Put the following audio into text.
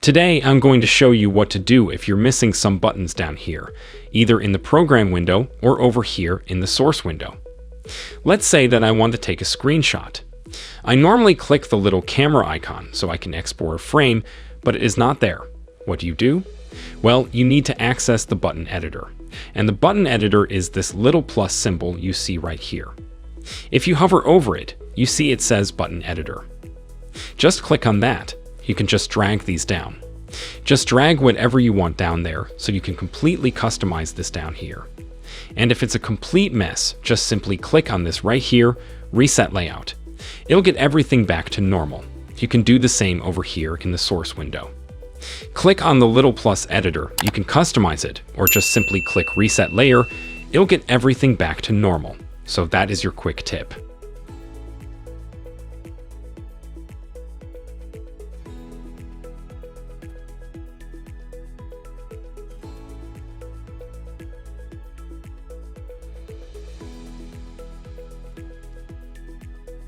Today, I'm going to show you what to do if you're missing some buttons down here, either in the program window or over here in the source window. Let's say that I want to take a screenshot. I normally click the little camera icon so I can export a frame, but it is not there. What do? Well, you need to access the button editor. And the button editor is this little plus symbol you see right here. If you hover over it, you see it says button editor. Just click on that. You can just drag these down. Just drag whatever you want down there so you can completely customize this down here. And if it's a complete mess, just simply click on this right here, reset layout. It'll get everything back to normal. You can do the same over here in the source window. Click on the little plus editor. You can customize it, or just simply click reset layer. It'll get everything back to normal. So that is your quick tip.